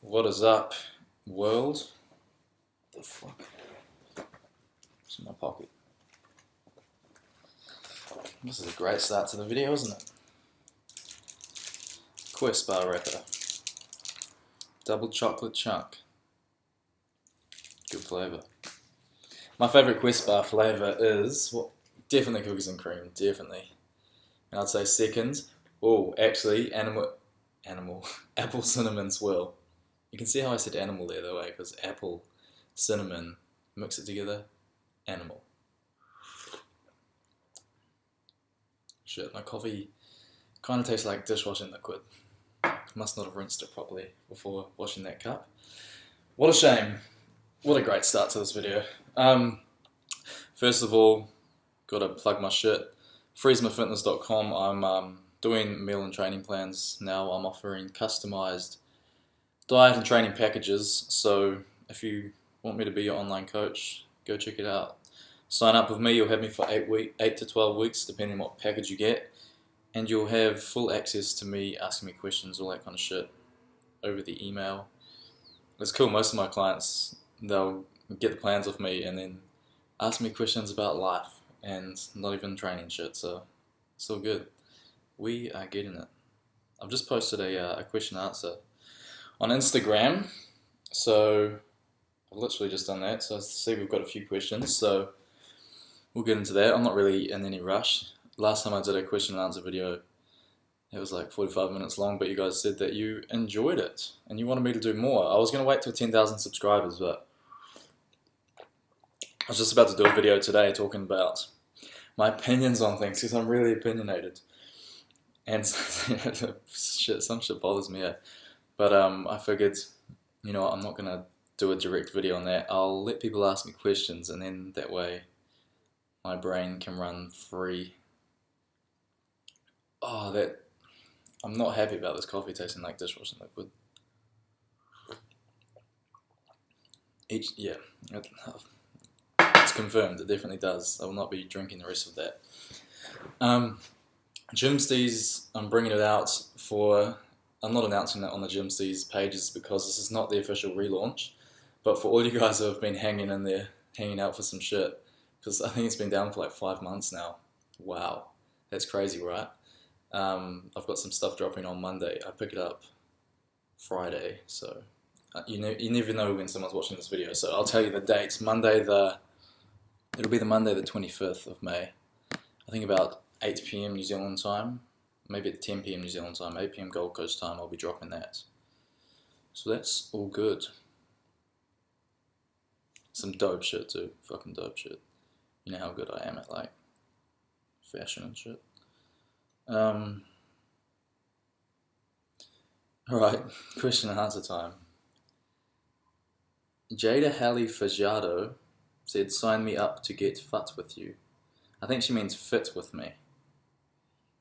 What is up, world? What the fuck? It's in my pocket. This is a great start to the video, isn't it? Quest bar wrapper. Double chocolate chunk. Good flavour. My favourite Quest bar flavour is, well, definitely cookies and cream, definitely. And I'd say second, actually, apple cinnamon swirl. You can see how I said animal there though, because apple, cinnamon, mix it together, animal. Shit, my coffee kind of tastes like dishwashing liquid. Must not have rinsed it properly before washing that cup. What a shame. What a great start to this video. First of all, gotta plug my shit. Freezmafitness.com. I'm doing meal and training plans now. I'm offering customized diet and training packages, so if you want me to be your online coach, go check it out. Sign up with me, you'll have me for 8 to 12 weeks, depending on what package you get, and you'll have full access to me asking me questions, all that kind of shit, over the email. It's cool, most of my clients, they'll get the plans off me and then ask me questions about life, and not even training shit, so it's all good. We are getting it. I've just posted a question and answer on Instagram, so I've literally just done that, so I see we've got a few questions, so we'll get into that. I'm not really in any rush. Last time I did a question and answer video, it was like 45 minutes long, but you guys said that you enjoyed it, and you wanted me to do more. I was going to wait till 10,000 subscribers, but I was just about to do a video today talking about my opinions on things, because I'm really opinionated, and some shit bothers me, yeah. But I figured, you know what, I'm not going to do a direct video on that. I'll let people ask me questions, and then that way my brain can run free. I'm not happy about this coffee tasting like dishwashing liquid. It's confirmed, it definitely does. I will not be drinking the rest of that. Gymstees, I'm bringing it out for... I'm not announcing that on the Gymstees pages because this is not the official relaunch, but for all you guys who have been hanging in there, hanging out for some shit, because I think it's been down for like 5 months now. Wow, that's crazy, right? I've got some stuff dropping on Monday. I pick it up Friday, so you never know when someone's watching this video, so I'll tell you the dates. It'll be the Monday the 25th of May. I think about 8 PM New Zealand time. Maybe at 10 PM New Zealand time, 8 PM Gold Coast time, I'll be dropping that. So that's all good. Some dope shit too, fucking dope shit. You know how good I am at like fashion and shit. Alright, question and answer time. Jada Halley Fajardo said, sign me up to get fit with you. I think she means fit with me.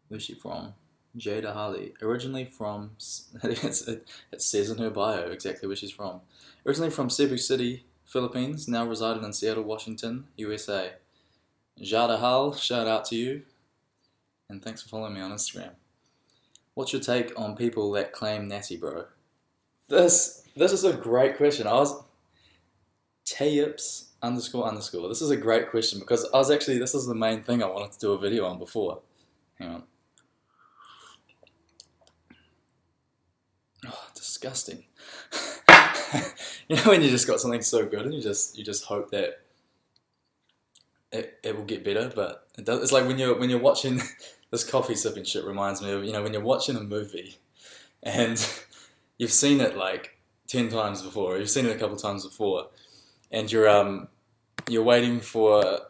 Where's she from? Jada Halley. Originally from... it says in her bio exactly where she's from. Originally from Cebu City, Philippines. Now residing in Seattle, Washington, USA. Jada Hall, shout out to you. And thanks for following me on Instagram. What's your take on people that claim Natty, bro? This is a great question. Tayips __. This is a great question because this is the main thing I wanted to do a video on before. Hang on. Oh, disgusting. You know when you just got something so good and you just hope that it will get better, but it does. It's like when you're watching this coffee sipping shit reminds me of, you know, when you're watching a movie and you've seen it like 10 times before, or you've seen it a couple times before, and you're waiting for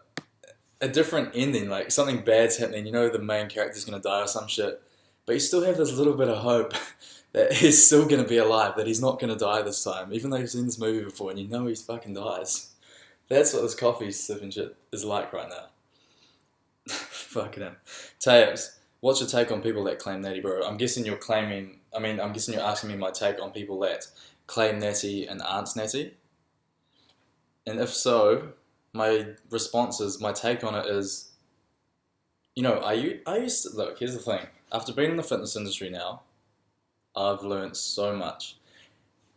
a different ending, like something bad's happening, you know the main character's gonna die or some shit, but you still have this little bit of hope that he's still gonna be alive, that he's not gonna die this time, even though you've seen this movie before and you know he fucking dies. That's what this coffee sipping shit is like right now. Fucking hell. Tayips, what's your take on people that claim Natty, bro? I'm guessing you're asking me my take on people that claim Natty and aren't Natty. And if so, my take on it is, you know, look, here's the thing. After being in the fitness industry now, I've learned so much.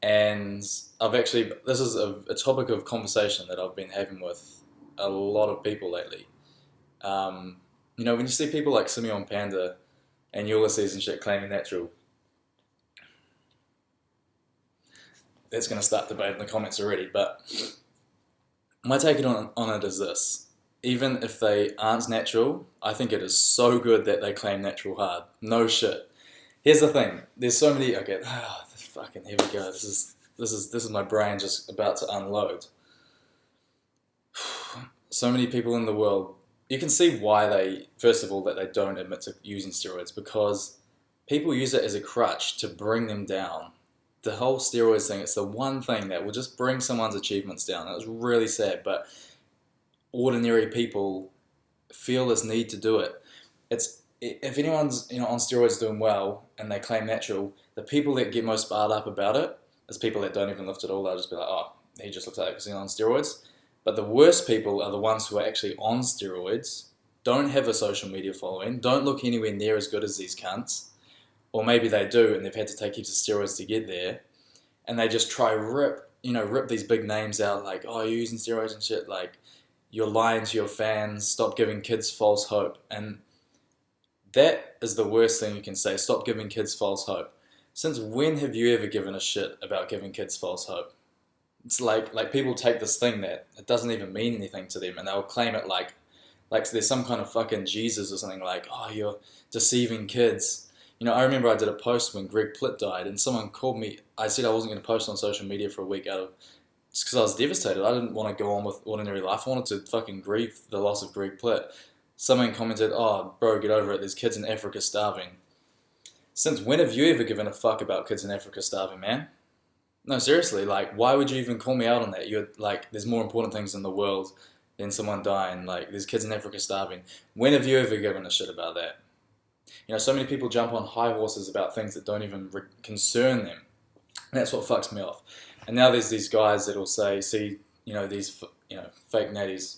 And this is a topic of conversation that I've been having with a lot of people lately. When you see people like Simeon Panda and Ulysses and shit claiming natural, that's going to start debate in the comments already, but my take on it is this. Even if they aren't natural, I think it is so good that they claim natural hard. No shit. Here's the thing. There's so many. Okay, fucking here we go. This is my brain just about to unload. So many people in the world. You can see why first of all, that they don't admit to using steroids, because people use it as a crutch to bring them down. The whole steroids thing, it's the one thing that will just bring someone's achievements down. It's really sad, but ordinary people feel this need to do it. If anyone's on steroids doing well and they claim natural, the people that get most barred up about it is people that don't even lift at all. They'll just be like, oh, he just looks like he's on steroids. But the worst people are the ones who are actually on steroids, don't have a social media following, don't look anywhere near as good as these cunts, or maybe they do and they've had to take heaps of steroids to get there, and they just try rip these big names out like, oh, you're using steroids and shit, like, you're lying to your fans, stop giving kids false hope. And that is the worst thing you can say, stop giving kids false hope. Since when have you ever given a shit about giving kids false hope? It's like people take this thing that it doesn't even mean anything to them, and they'll claim it like there's some kind of fucking Jesus or something, like, oh, you're deceiving kids. I remember I did a post when Greg Plitt died, and someone called me. I said I wasn't going to post on social media for a week just because I was devastated. I didn't want to go on with ordinary life. I wanted to fucking grieve the loss of Greg Plitt. Someone commented, oh, bro, get over it. There's kids in Africa starving. Since when have you ever given a fuck about kids in Africa starving, man? No, seriously, why would you even call me out on that? You're there's more important things in the world than someone dying. There's kids in Africa starving. When have you ever given a shit about that? So many people jump on high horses about things that don't even concern them. And that's what fucks me off. And now there's these guys that'll say, see, these, fake natties,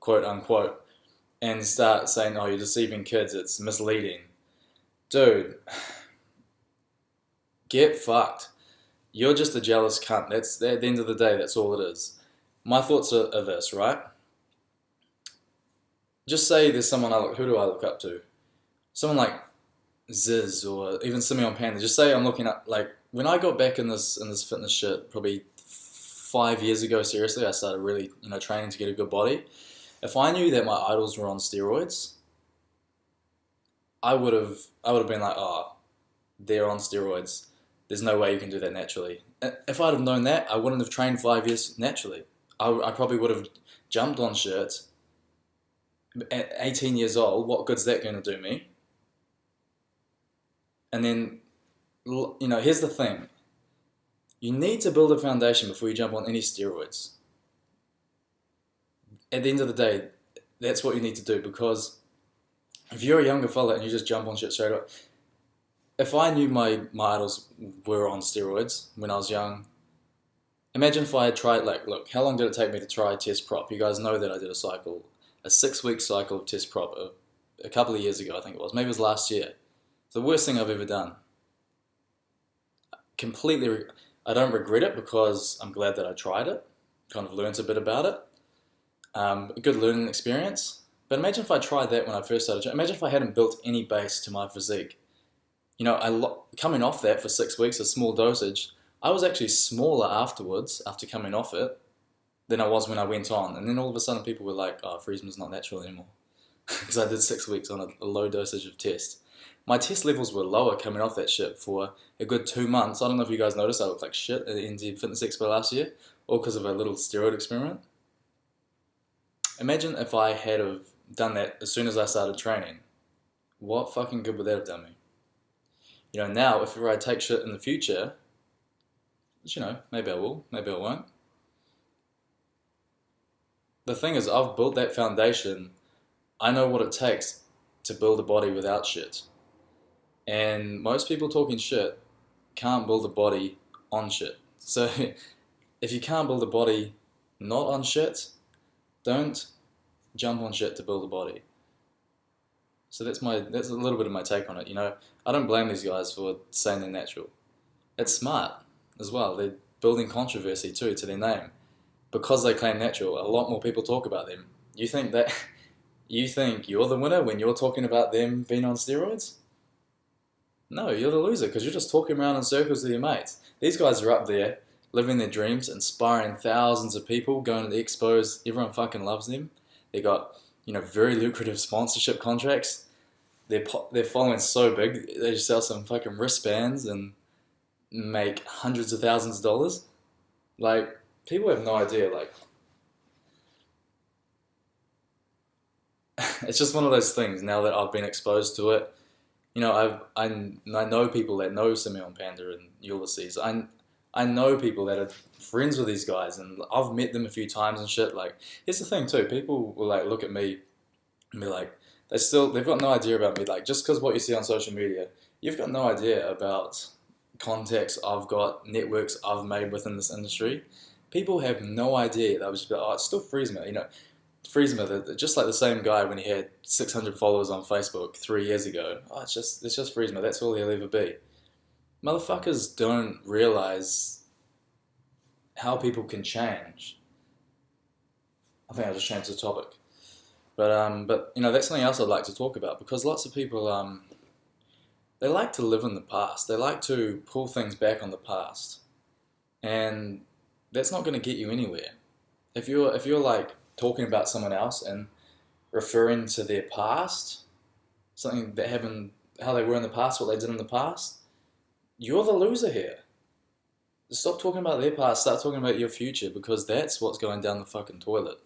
quote unquote, and start saying, oh, you're deceiving kids, it's misleading. Dude, get fucked. You're just a jealous cunt. That's at the end of the day, that's all it is. My thoughts are this, right? Just say there's someone who do I look up to? Someone like Ziz or even Simeon Panda. Just say I'm looking at, when I got back in this fitness shit probably 5 years ago, seriously, I started really, training to get a good body. If I knew that my idols were on steroids, I would have been like, oh, they're on steroids. There's no way you can do that naturally. If I'd have known that, I wouldn't have trained 5 years naturally. I probably would have jumped on shit at 18 years old. What good's that going to do me? And then, here's the thing. You need to build a foundation before you jump on any steroids. At the end of the day, that's what you need to do, because if you're a younger fella and you just jump on shit straight up, if I knew my idols were on steroids when I was young, imagine if I had tried, look, how long did it take me to try test prop? You guys know that I did a 6-week cycle of test prop a couple of years ago, I think it was. Maybe it was last year. It's the worst thing I've ever done. I don't regret it because I'm glad that I tried it, kind of learnt a bit about it. A good learning experience. But imagine if I tried that when I first started. Imagine if I hadn't built any base to my physique. Coming off that for 6 weeks, a small dosage, I was actually smaller afterwards, after coming off it, than I was when I went on. And then all of a sudden people were like, oh, Freezma's not natural anymore. Because I did 6 weeks on a low dosage of test. My test levels were lower coming off that shit for a good 2 months. I don't know if you guys noticed, I looked like shit at the NZ Fitness Expo last year, all because of a little steroid experiment. Imagine if I had have done that as soon as I started training. What fucking good would that have done me? Now, if I take shit in the future, which, maybe I will, maybe I won't. The thing is, I've built that foundation. I know what it takes to build a body without shit. And most people talking shit can't build a body on shit. So, if you can't build a body not on shit, don't jump on shit to build a body. So that's a little bit of my take on it. I don't blame these guys for saying they're natural. It's smart. as well. They're building controversy too to their name because they claim natural. A lot more people talk about them. You think that you think you're the winner when you're talking about them being on steroids? No, you're the loser because you're just talking around in circles with your mates. These guys are up there living their dreams, inspiring thousands of people, going to the expos. Everyone fucking loves them. They got very lucrative sponsorship contracts. Their following's so big they just sell some fucking wristbands and make hundreds of thousands of dollars. Like, people have no idea. Like, it's just one of those things. Now that I've been exposed to it, I know people that know Simeon Panda and Ulysses. I know people that are friends with these guys, and I've met them a few times and shit. Like, here's the thing too. People will like look at me and be like, they've got no idea about me. Like, just because what you see on social media, you've got no idea about contacts I've got, networks I've made within this industry. People have no idea. They'll just be like, oh, it's still Freezma. Freezma, just like the same guy when he had 600 followers on Facebook 3 years ago. Oh, it's just Freezma. That's all he'll ever be. Motherfuckers don't realize how people can change. I think I just changed the topic, but that's something else I'd like to talk about because lots of people they like to live in the past. They like to pull things back on the past, and that's not going to get you anywhere. If you're like talking about someone else and referring to their past, something that happened, how they were in the past, what they did in the past, you're the loser here. Stop talking about their past, start talking about your future, because that's what's going down the fucking toilet.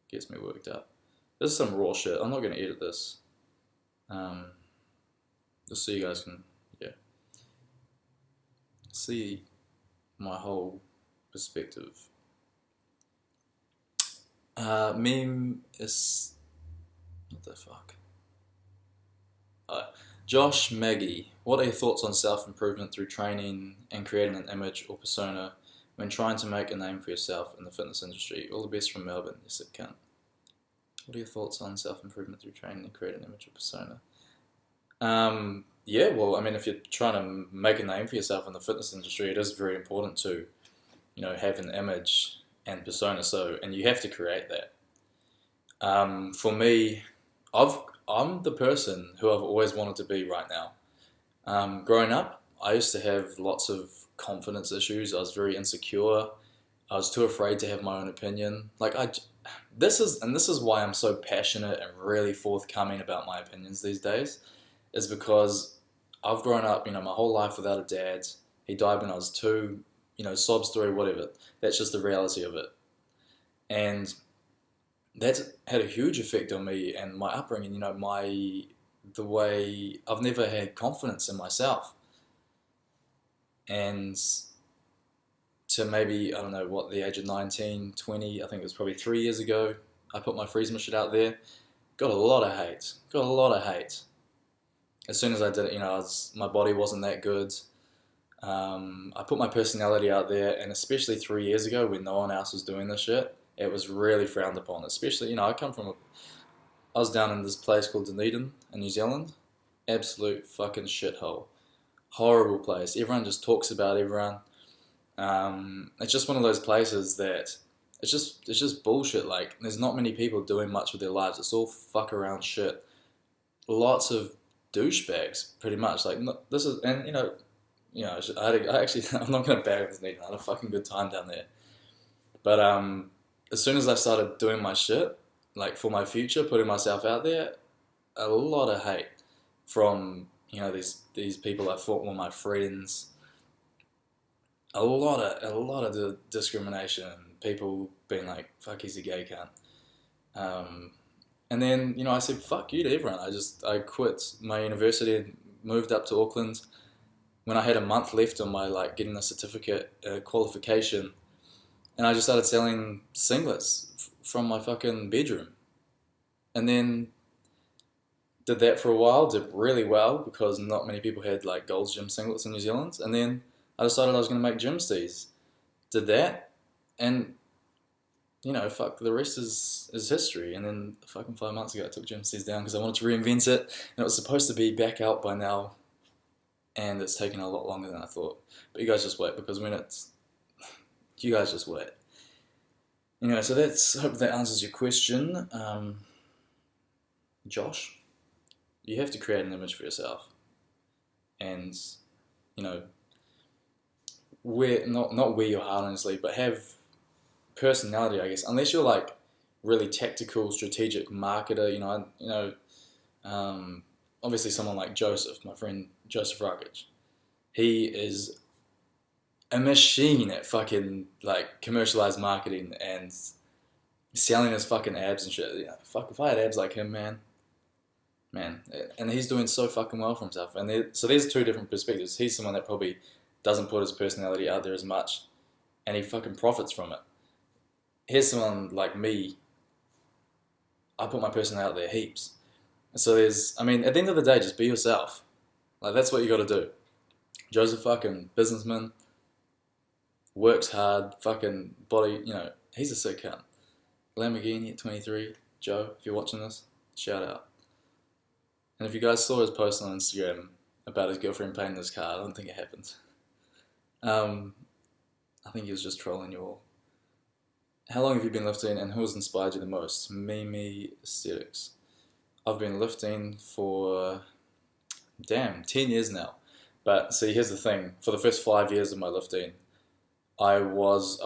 Gets me worked up. This is some raw shit. I'm not going to edit this. Just so you guys can, see my whole perspective. Meme is... What the fuck? Josh Maggie, what are your thoughts on self-improvement through training and creating an image or persona when trying to make a name for yourself in the fitness industry? All the best from Melbourne. Yes, it can. What are your thoughts on self-improvement through training and creating an image or persona? Well, I mean, if you're trying to make a name for yourself in the fitness industry, it is very important to, have an image and persona. And you have to create that. For me, I'm the person who I've always wanted to be right now. Growing up, I used to have lots of confidence issues. I was very insecure. I was too afraid to have my own opinion. This is why I'm so passionate and really forthcoming about my opinions these days, is because I've grown up, my whole life without a dad. He died when I was 2, sob story, whatever. That's just the reality of it. And that's had a huge effect on me and my upbringing, the way I've never had confidence in myself. And to maybe, I don't know what, the age of 19, 20, I think it was probably 3 years ago, I put my Freezma shit out there. Got a lot of hate. As soon as I did it, my body wasn't that good. I put my personality out there, and especially 3 years ago when no one else was doing this shit, it was really frowned upon. Especially, I was down in this place called Dunedin in New Zealand. Absolute fucking shithole. Horrible place. Everyone just talks about everyone. It's just one of those places that it's just bullshit. Like, there's not many people doing much with their lives. It's all fuck around shit. Lots of douchebags, pretty much. Like, this is, and I actually, I'm not gonna bag with Natty. I had a fucking good time down there. But as soon as I started doing my shit, like for my future, putting myself out there, a lot of hate from these people I thought were my friends. A lot of discrimination. People being like, "Fuck, he's a gay cunt." And then I said, "Fuck you" to everyone. I quit my university and moved up to Auckland. When I had a month left on my getting the certificate qualification, and I just started selling singlets from my fucking bedroom, and then did that for a while. Did really well because not many people had Gold's Gym singlets in New Zealand, and then I decided I was going to make gym stees. Did that, and fuck, the rest is history. And then fucking 5 months ago, I took gym stees down because I wanted to reinvent it, and it was supposed to be back out by now. and it's taken a lot longer than I thought. But you guys just wait, because you guys just wait. Anyway, so hope that answers your question. Josh, you have to create an image for yourself. And, not wear your heart on your sleeve, but have personality, I guess. Unless you're like really tactical, strategic marketer, obviously someone like Joseph, my friend Joseph Rockage. He is a machine at fucking like commercialized marketing and selling his fucking abs and shit. Fuck, if I had abs like him, man, and he's doing so fucking well for himself. And so there's two different perspectives. He's someone that probably doesn't put his personality out there as much, and he fucking profits from it. Here's someone like me. I put my personality out there heaps. So at the end of the day, just be yourself. Like, that's what you got to do. Joe's a fucking businessman, works hard, fucking body, he's a sick cunt. Lamborghini at 23. Joe, if you're watching this, shout out. And if you guys saw his post on Instagram about his girlfriend painting his car, I don't think it happened. I think he was just trolling you all. How long have you been lifting, and who has inspired you the most? Mimi Aesthetics. I've been lifting for 10 years now. But see, here's the thing. For the first 5 years of my lifting, I was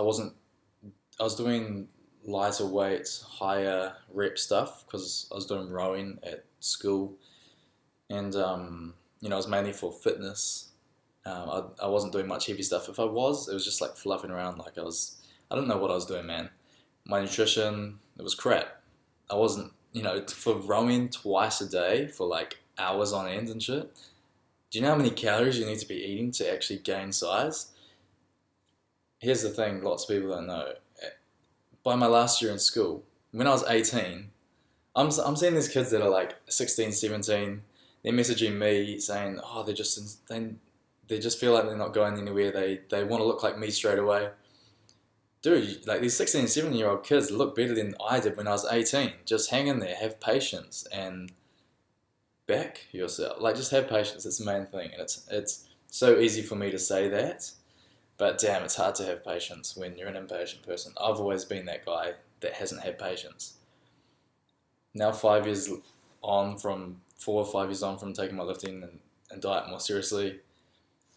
doing lighter weights, higher rep stuff, because I was doing rowing at school, and it was mainly for fitness. I wasn't doing much heavy stuff. If I was, it was just like fluffing around like I don't know what I was doing, man. My nutrition, it was crap. I wasn't, for rowing twice a day for like hours on end and shit. Do you know how many calories you need to be eating to actually gain size? Here's the thing, lots of people don't know. By my last year in school, when I was 18, I'm seeing these kids that are like 16, 17, they're messaging me saying, oh, they just feel like they're not going anywhere, they want to look like me straight away. Dude, like these 16 and 17-year-old kids look better than I did when I was 18. Just hang in there, have patience, and back yourself. Like, just have patience, that's the main thing. And it's so easy for me to say that, but damn, it's hard to have patience when you're an impatient person. I've always been that guy that hasn't had patience. Now 4 or 5 years on from taking my lifting and diet more seriously,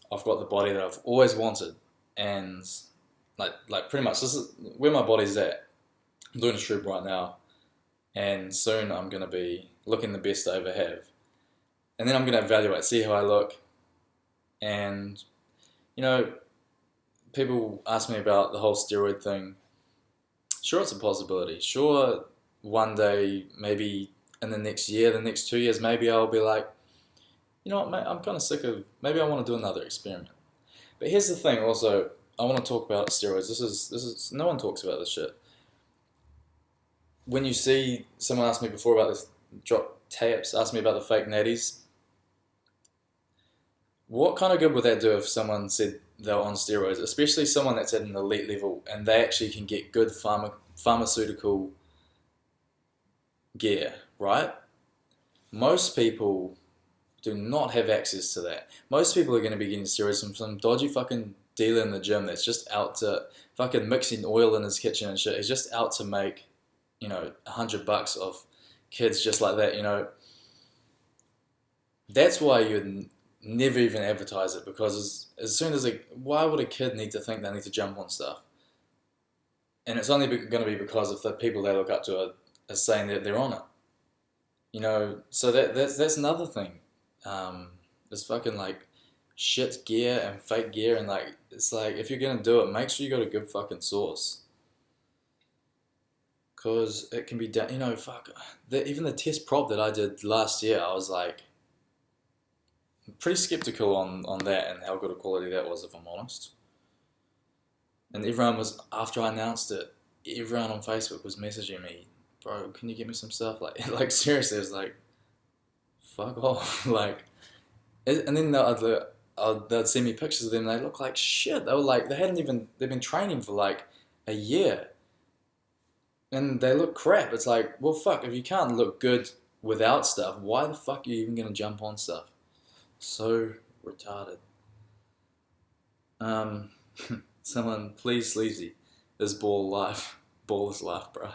I've got the body that I've always wanted, and like pretty much this is where my body's at. I'm doing a strip right now, and soon I'm going to be looking the best I ever have. And then I'm going to evaluate, see how I look. And, people ask me about the whole steroid thing. Sure, it's a possibility. Sure, one day, maybe in the next year, the next 2 years, maybe I'll be like, you know what, mate, I'm kind of sick of, maybe I want to do another experiment. But here's the thing also, I want to talk about steroids. This is no one talks about this shit. When you see, someone asked me before about this, drop taps, asked me about the fake natties. What kind of good would that do if someone said they're on steroids, especially someone that's at an elite level and they actually can get good pharmaceutical gear, right? Most people do not have access to that. Most people are going to be getting steroids from some dodgy fucking dealer in the gym that's just out to fucking mixing oil in his kitchen and shit. He's just out to make, $100 off kids just like that, That's why you'd never even advertise it, because as soon as why would a kid need to think they need to jump on stuff? And it's only going to be because of the people they look up to are saying that they're on it. So that's another thing. It's fucking like shit gear and fake gear, and like, it's like, if you're going to do it, make sure you got a good fucking source. Because it can be done, even the test prop that I did last year, I was like, pretty skeptical on that and how good a quality that was, if I'm honest. And everyone was, after I announced it, everyone on Facebook was messaging me, bro, can you get me some stuff? Like seriously, it was like, fuck off. And then they'd send me pictures of them, they look like shit. They were like, they've been training for like a year. And they look crap. It's like, well, fuck, if you can't look good without stuff, why the fuck are you even going to jump on stuff? So Retarded. Someone, please sleazy. Is ball life? Ball is life, bruh.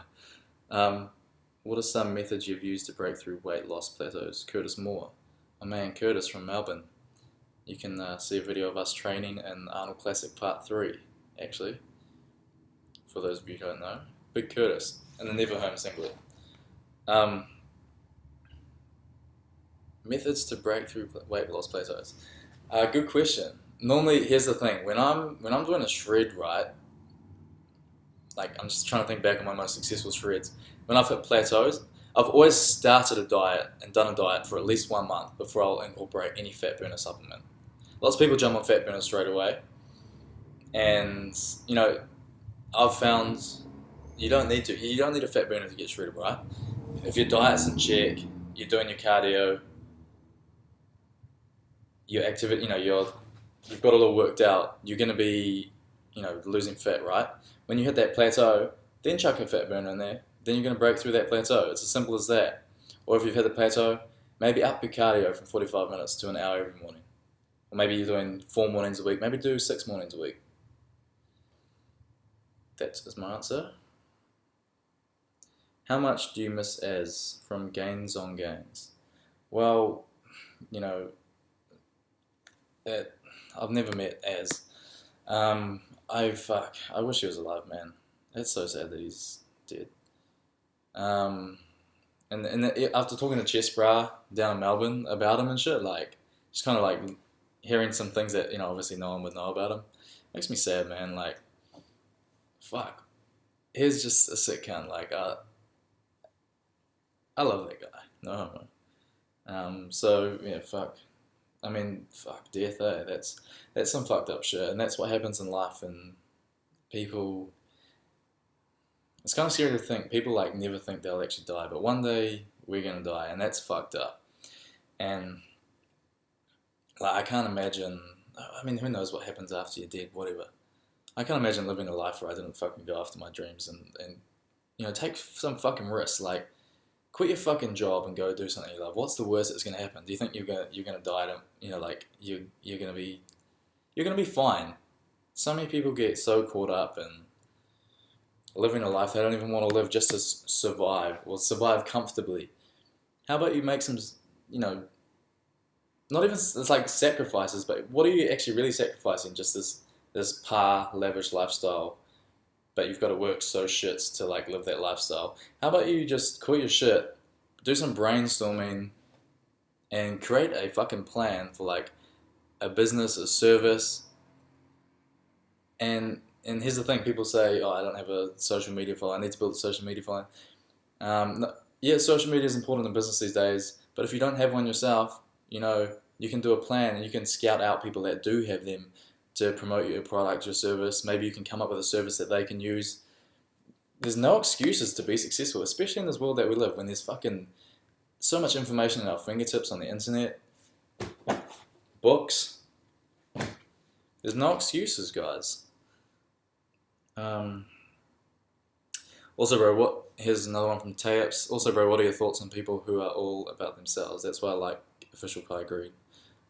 What are some methods you've used to break through weight loss plateaus? Curtis Moore. My man Curtis from Melbourne. You can see a video of us training in Arnold Classic Part 3, actually. For those of you who don't know. Big Curtis. And the Never Home singlet. Methods to break through weight loss plateaus. Good question. Normally, here's the thing. When I'm doing a shred, right, like I'm just trying to think back on my most successful shreds. When I've hit plateaus, I've always started a diet and done a diet for at least 1 month before I'll incorporate any fat burner supplement. Lots of people jump on fat burners straight away, and you know, I've found you don't need a fat burner to get shredded, right? If your diet's in check, you're doing your cardio, your activity, you've got it all worked out, you're going to be, losing fat, right? When you hit that plateau, then chuck a fat burner in there, then you're going to break through that plateau. It's as simple as that. Or if you've hit the plateau, maybe up your cardio from 45 minutes to an hour every morning. Or maybe you're doing 4 mornings a week, maybe do 6 mornings a week. That is my answer. How much do you miss Az from Gains on Gains? Well, I've never met Az. I wish he was alive, man. It's so sad that he's dead. And after talking to Chess Bra down in Melbourne about him and shit, like, just kind of like hearing some things that, obviously no one would know about him, makes me sad, man. Like, fuck. He's just a sick cunt. Like, I love that guy. No homo. So, yeah, fuck. I mean, fuck, death, eh? That's some fucked up shit, and that's what happens in life, and people... It's kind of scary to think. People, like, never think they'll actually die, but one day we're gonna die, and that's fucked up. And, like, I can't imagine... I mean, who knows what happens after you're dead, whatever. I can't imagine living a life where I didn't fucking go after my dreams and take some fucking risks, like... Quit your fucking job and go do something you love. What's the worst that's gonna happen? Do you think you're gonna die? You're gonna be fine. So many people get so caught up in living a life they don't even want to live just to survive or survive comfortably. How about you make some, not even it's like sacrifices, but what are you actually really sacrificing? Just this lavish lifestyle. But you've got to work so shits to like live that lifestyle. How about you just quit your shit, do some brainstorming, and create a fucking plan for like a business, a service. And here's the thing: people say, "Oh, I don't have a social media following. I need to build a social media following." Yeah, social media is important in business these days. But if you don't have one yourself, you can do a plan and you can scout out people that do have them to promote your product, your service. Maybe you can come up with a service that they can use. There's no excuses to be successful, especially in this world that we live, when there's fucking so much information at our fingertips on the internet, books. There's no excuses, guys. Also, bro, here's another one from Taps. Also, bro, what are your thoughts on people who are all about themselves? That's why I like Official Kai Greed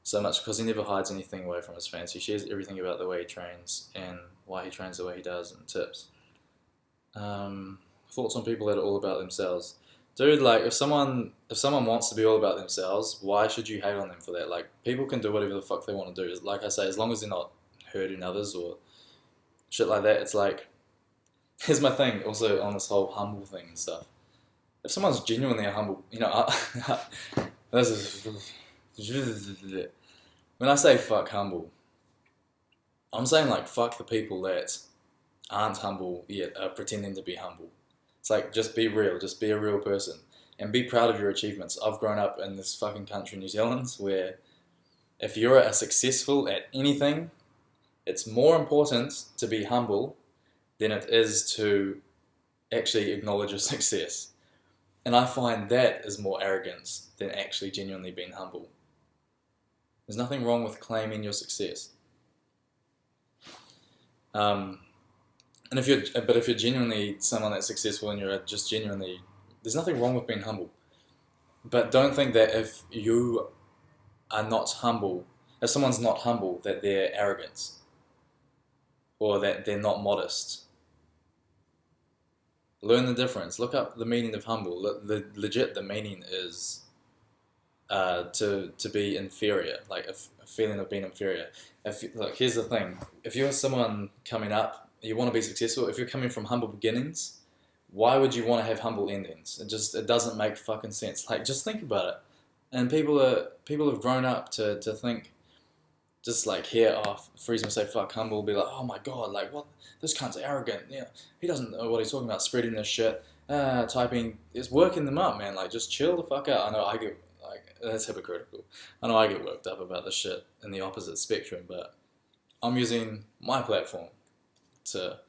so much, because he never hides anything away from his fans. He shares everything about the way he trains and why he trains the way he does and tips. Thoughts on people that are all about themselves. Dude, like, if someone wants to be all about themselves, why should you hate on them for that? Like, people can do whatever the fuck they want to do. Like I say, as long as they're not hurting others or shit like that, it's like, here's my thing also on this whole humble thing and stuff. If someone's genuinely a humble, this is... When I say fuck humble, I'm saying like fuck the people that aren't humble yet are pretending to be humble. It's like, just be real, just be a real person and be proud of your achievements. I've grown up in this fucking country, New Zealand, where if you're successful at anything, it's more important to be humble than it is to actually acknowledge your success. And I find that is more arrogance than actually genuinely being humble. There's nothing wrong with claiming your success. But if you're genuinely someone that's successful and you're just genuinely, there's nothing wrong with being humble. But don't think that if you are not humble, if someone's not humble, that they're arrogant or that they're not modest. Learn the difference. Look up the meaning of humble. Legit, the meaning is to be inferior, like a feeling of being inferior. Look, here's the thing: if you're someone coming up, you want to be successful. If you're coming from humble beginnings, why would you want to have humble endings? It doesn't make fucking sense. Like, just think about it. And people have grown up to think, just like hear Freezma say fuck humble, be like, oh my god, like what, this cunt's arrogant, yeah, he doesn't know what he's talking about, spreading this shit, typing, it's working them up, man, like just chill the fuck out. I know I get, like, that's hypocritical. I know I get worked up about this shit in the opposite spectrum, but I'm using my platform to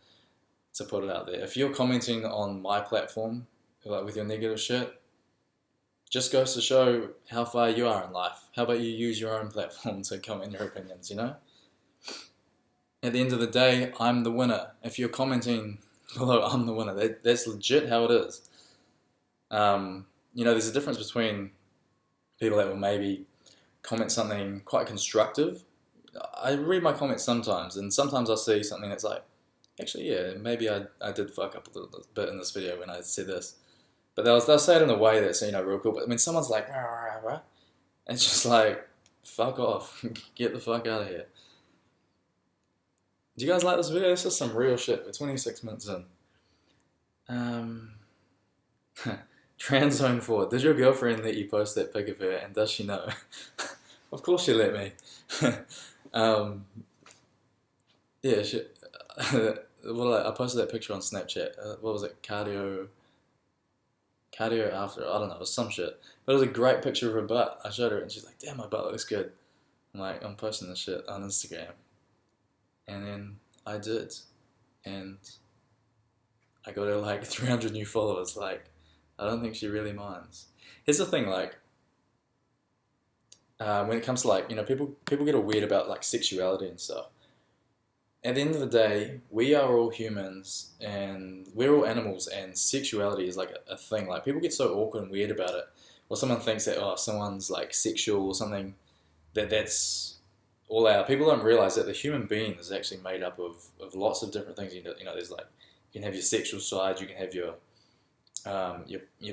put it out there. If you're commenting on my platform, like with your negative shit, just goes to show how far you are in life. How about you use your own platform to comment your opinions, you know? At the end of the day, I'm the winner. If you're commenting below, I'm the winner. That's legit how it is. You know, there's a difference between people that will maybe comment something quite constructive. I read my comments sometimes, and sometimes I'll see something that's like, actually, yeah, maybe I did fuck up a little bit in this video when I said this. But they'll say it in a way that's, you know, real cool. But I mean, someone's like, rah, rah, rah, and it's just like, fuck off. Get the fuck out of here. Do you guys like this video? This is some real shit. We're 26 minutes in. Trans Zone 4. Did your girlfriend let you post that pic of her, and does she know? Of course she let me. Yeah, I posted that picture on Snapchat. What was it? Cardio after, I don't know, it was some shit. But it was a great picture of her butt. I showed her and she's like, damn, my butt looks good. I'm like, I'm posting this shit on Instagram. And then I did. And I got her like 300 new followers. Like, I don't think she really minds. Here's the thing, like, when it comes to like, you know, people get all weird about like sexuality and stuff. At the end of the day, we are all humans and we're all animals, and sexuality is like a thing. Like, people get so awkward and weird about it. Or someone thinks that, if someone's like sexual or something, that's all out. People don't realize that the human being is actually made up of lots of different things. You know, there's like, you can have your sexual side, you can have your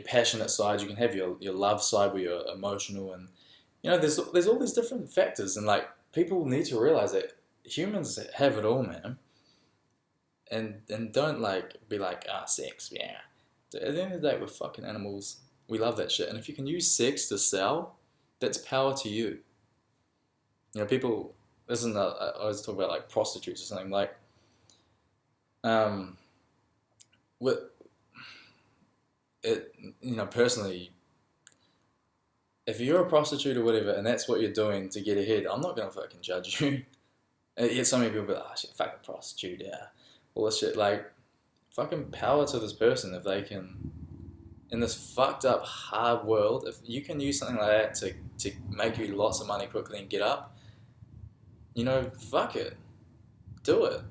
passionate side, you can have your love side where you're emotional, and you know, there's all these different factors, and like, people need to realize that humans have it all, man. And don't like be like, sex, yeah. At the end of the day, we're fucking animals. We love that shit. And if you can use sex to sell, that's power to you. You know, people, I always talk about like prostitutes or something, like, you know, personally, if you're a prostitute or whatever, and that's what you're doing to get ahead, I'm not gonna fucking judge you. Yet so many people be like, shit, fucking prostitute, yeah. All this shit, like, fucking power to this person if they can, in this fucked up, hard world, if you can use something like that to make you lots of money quickly and get up, you know, fuck it. Do it.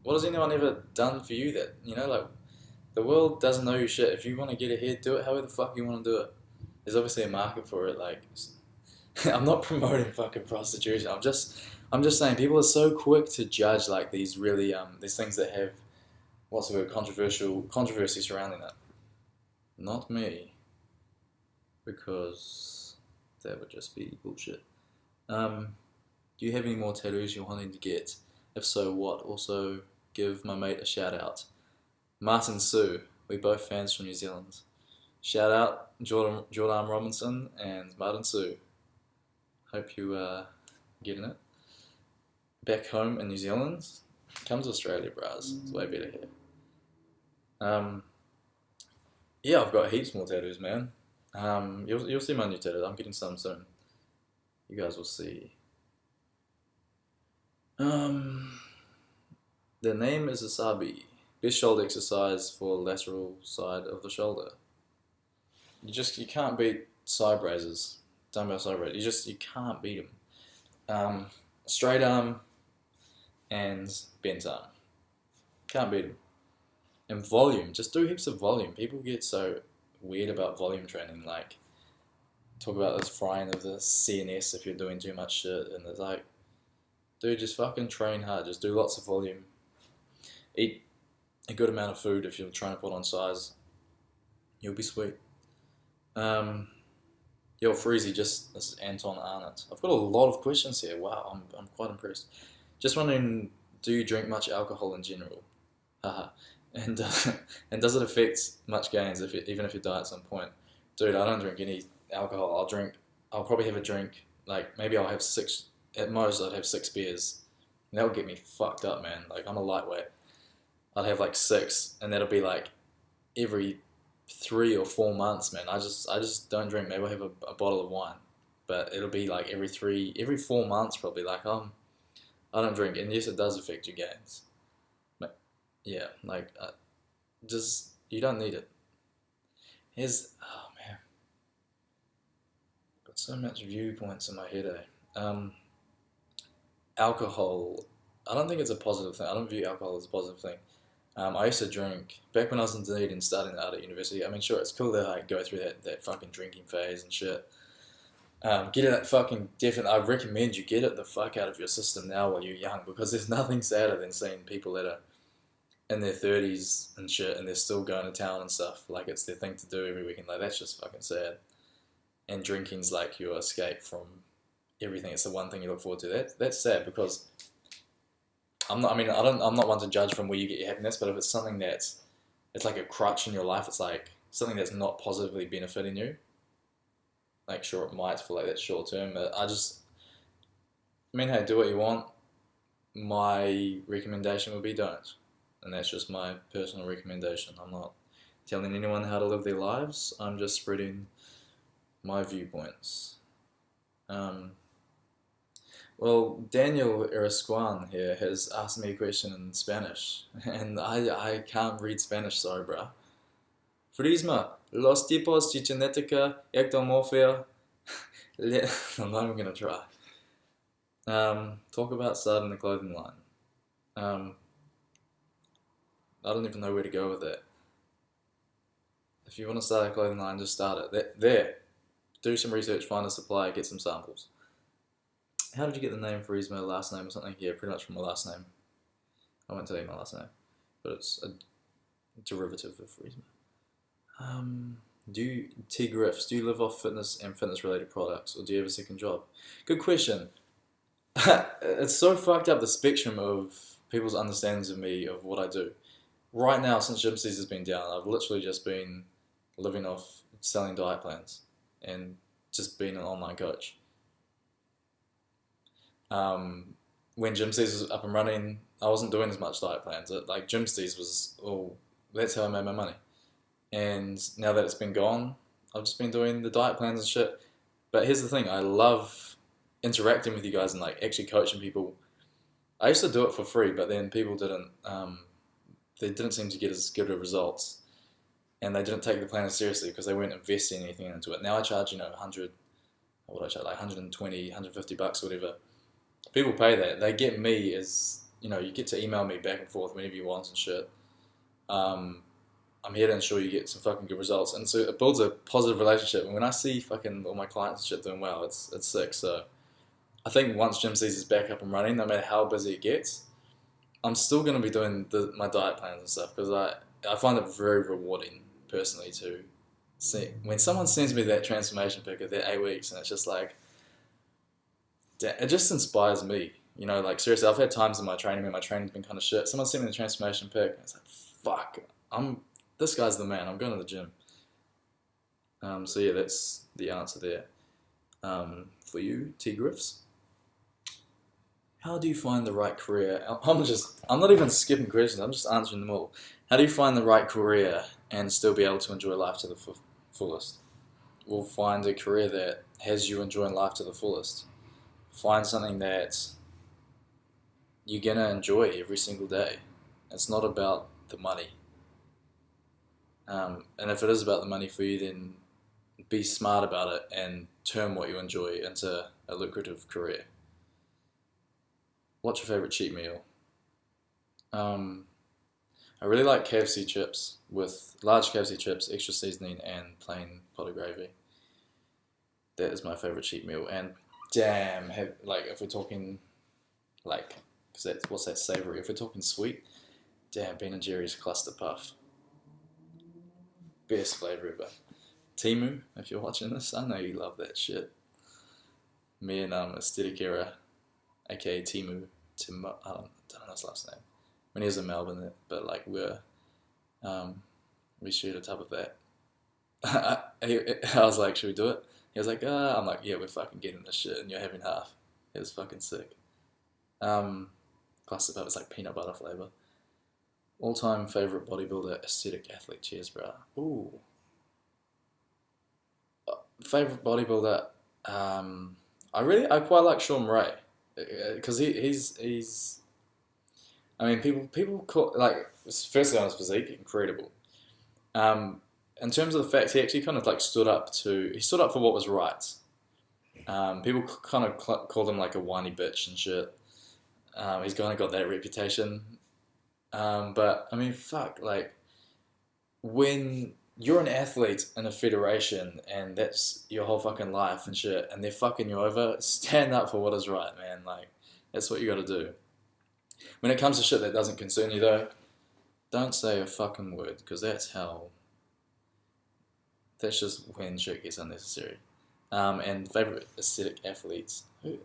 What has anyone ever done for you that, you know, like, the world doesn't know you shit. If you want to get ahead, do it however the fuck you want to do it. There's obviously a market for it, like, I'm not promoting fucking prostitution, I'm just saying, people are so quick to judge like these really these things that have, what's the word, controversy surrounding it. Not me, because that would just be bullshit. Do you have any more tattoos you're wanting to get? If so, what? Also, give my mate a shout out, Martin Sue. We both fans from New Zealand. Shout out Jordan Robinson and Martin Sue. Hope you getting it. Back home in New Zealand, come to Australia, bros. It's way better here. Yeah, I've got heaps more tattoos, man. You'll see my new tattoos. I'm getting some soon. You guys will see. The name is Asabi. Best shoulder exercise for lateral side of the shoulder. You can't beat side raises. Dumbbell side raises. You can't beat them. Straight arm and bent arm. Can't beat them. And volume. Just do heaps of volume. People get so weird about volume training. Like, talk about this frying of the CNS if you're doing too much shit, and it's like, dude, just fucking train hard, just do lots of volume, eat a good amount of food if you're trying to put on size, you'll be sweet. Yo, Freezy, this is Anton Arnott. I've got a lot of questions here. Wow, I'm quite impressed. Just wondering, do you drink much alcohol in general? Haha. And and does it affect much gains even if you die at some point? Dude, I don't drink any alcohol. I'll probably have a drink, like maybe I'll have six, at most I'd have 6 beers. And that'll get me fucked up, man. Like I'm a lightweight. I'd have like 6, and that'll be like every 3 or 4 months, man. I just don't drink. Maybe I'll have a bottle of wine, but it'll be like every 4 months probably. Like I don't drink, and yes, it does affect your gains. But yeah, like just you don't need it. Oh man, got so much viewpoints in my head. Alcohol. I don't think it's a positive thing. I don't view alcohol as a positive thing. I used to drink back when I was in Dunedin studying out at university. I mean, sure, it's cool to like go through that fucking drinking phase and shit. Get it fucking definitely. I recommend you get it the fuck out of your system now while you're young, because there's nothing sadder than seeing people that are in their 30s and shit and they're still going to town and stuff. Like it's their thing to do every weekend. Like that's just fucking sad. And drinking's like your escape from everything. It's the one thing you look forward to. That's sad because I'm not one to judge from where you get your happiness, but if it's something it's like a crutch in your life, it's like something that's not positively benefiting you. Like sure, it might for like that short term, but hey, do what you want. My recommendation would be don't, and that's just my personal recommendation. I'm not telling anyone how to live their lives. I'm just spreading my viewpoints. Well, Daniel Erasquan here has asked me a question in Spanish, and I can't read Spanish, sorry, bruh. Freezma, los tipos de genética ectomorphia. I'm not even gonna try. Talk about starting the clothing line. I don't even know where to go with that. If you want to start a clothing line, just start it. There. Do some research, find a supplier, get some samples. How did you get the name Freezma, last name or something? Yeah, pretty much from my last name. I won't tell you my last name, but it's a derivative of Freezma. Do you live off fitness and fitness related products, or do you have a second job? Good question. It's so fucked up, the spectrum of people's understandings of me, of what I do. Right now, since Gym Seas has been down, I've literally just been living off selling diet plans and just being an online coach. When Gym Seas was up and running, I wasn't doing as much diet plans. Like Gym Seas was, that's how I made my money. And now that it's been gone, I've just been doing the diet plans and shit. But here's the thing, I love interacting with you guys and like actually coaching people. I used to do it for free, but then people they didn't seem to get as good of results, and they didn't take the plan seriously because they weren't investing anything into it. Now I charge, 100, what I charge, like 120, 150 bucks, whatever. People pay that. They get me as, you get to email me back and forth whenever you want and shit. I'm here to ensure you get some fucking good results, and so it builds a positive relationship. And when I see fucking all my clients and shit doing well, it's sick. So I think once Gym Seas is back up and running, no matter how busy it gets, I'm still going to be doing my diet plans and stuff, because I find it very rewarding personally to see when someone sends me that transformation pic of their 8 weeks, and it's just like, it just inspires me. Like seriously, I've had times in my training where my training's been kind of shit. Someone sent me the transformation pic, and it's like, fuck, this guy's the man. I'm going to the gym. So yeah, that's the answer there. For you, T Griffs. How do you find the right career? I'm not even skipping questions. I'm just answering them all. How do you find the right career and still be able to enjoy life to the fullest? Well, find a career that has you enjoying life to the fullest. Find something that you're gonna enjoy every single day. It's not about the money. And if it is about the money for you, then be smart about it and turn what you enjoy into a lucrative career. What's your favourite cheat meal? I really like KFC chips, with large KFC chips, extra seasoning, and plain pot of gravy. That is my favorite cheat meal. And damn, if we're talking like, because what's that savory? If we're talking sweet, damn, Ben and Jerry's cluster puff, best flavor ever. Timu, if you're watching this, I know you love that shit. Me and Aesthetic Era, aka Timu, I don't know his last name. When he was in Melbourne, but like we shared a tub of that. I was like, should we do it? He was like, I'm like, yeah, we're fucking getting this shit, and you're having half. It was fucking sick. Cluster puff, it's like peanut butter flavor. All-time favorite bodybuilder, aesthetic athlete. Cheers, bro. Ooh. Favorite bodybuilder. I quite like Sean Ray, because he's. I mean, people call, like, firstly on his physique, incredible. In terms of the facts, he actually kind of like stood up for what was right. People kind of called him like a whiny bitch and shit. He's kind of got that reputation. But I mean, fuck, like, when you're an athlete in a federation and that's your whole fucking life and shit, and they're fucking you over, stand up for what is right, man. Like, that's what you gotta do. When it comes to shit that doesn't concern you, though, don't say a fucking word, because that's just when shit gets unnecessary. And favourite aesthetic athletes. Who?